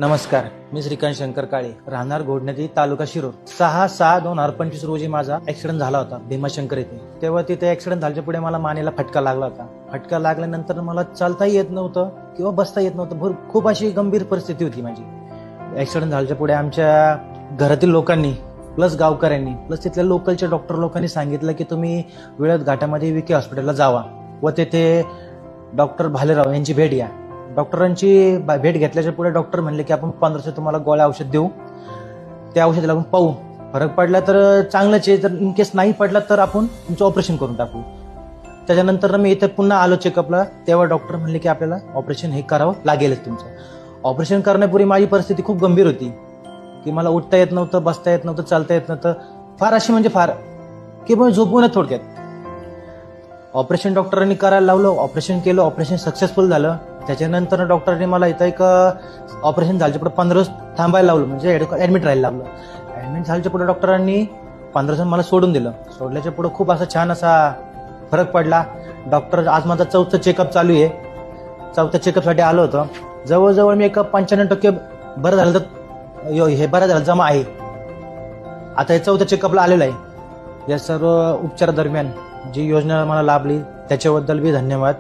नमस्कार, मी श्रीकांत शंकर काळे, राहणार घोडनदी, तालुका शिरूर. 6/6/2025 रोजी माझा ऍक्सिडेंट झाला होता भीमाशंकर येथे. तेव्हा तिथे ऍक्सिडेंट झाल्याच्या पुढे मला मानेला फटका लागला होता. फटका लागल्यानंतर मला चालताही येत नव्हतं किंवा बसता येत नव्हतं. खूप अशी गंभीर परिस्थिती होती माझी. ऍक्सिडेंट झाल्याच्या पुढे आमच्या घरातील लोकांनी प्लस गावकऱ्यांनी प्लस तिथल्या लोकलच्या डॉक्टर लोकांनी सांगितलं की तुम्ही वेळत घाटामध्ये विके हॉस्पिटलला जावा व तेथे डॉक्टर भालेराव यांची भेट घ्या. डॉक्टरांची भेट घेतल्याच्या पुढे डॉक्टर म्हणले की आपण 1500 तुम्हाला गोळ्या औषध देऊ, त्या औषधाला आपण पाहू, फरक पडला तर चांगलंच आहे, जर इन केस नाही पडला तर आपण तुमचं ऑपरेशन करून टाकू. त्याच्यानंतर मी इथे पुन्हा आलो चेकअपला. तेव्हा डॉक्टर म्हणले की आपल्याला ऑपरेशन हे करावं लागेलच तुमचं. ऑपरेशन करण्यापूर्वी माझी परिस्थिती खूप गंभीर होती की मला उठता येत नव्हतं, बसता येत नव्हतं, चालता येत नव्हतं, फार अशी म्हणजे फार की मग झोपून थोडक्यात. ऑपरेशन डॉक्टरांनी करायला लावलं, ऑपरेशन केलं, ऑपरेशन सक्सेसफुल झालं. त्याच्यानंतर डॉक्टरांनी मला इथं एक ऑपरेशन झाल्याच्या पुढे 15 दिवस थांबायला लावलं, म्हणजे ऍडमिट राहायला लावलं. ऍडमिट झाल्याच्या पुढे डॉक्टरांनी 15 दिवस मला सोडून दिलं. सोडल्याच्या पुढे खूप असा छान असा फरक पडला. डॉक्टर आज माझा 4थं चेकअप चालू आहे. 4थ्या चेकअपसाठी आलो होतो. जवळजवळ मी एक 95% बरं झालं तर हे बरं झालं जमा आहे. आता हे 4थ्या चेकअपला आलेलं आहे. या सर्व उपचार दरम्यान जी योजना मला लाभली त्याच्याबद्दल बी धन्यवाद.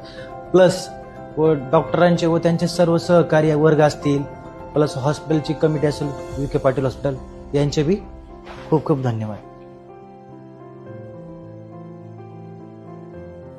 प्लस व डॉक्टरांचे व त्यांचे सर्व सहकारी वर्ग असतील, प्लस हॉस्पिटलची कमिटी असेल, विखे पाटील हॉस्पिटल, यांचे बी खूप खूप धन्यवाद.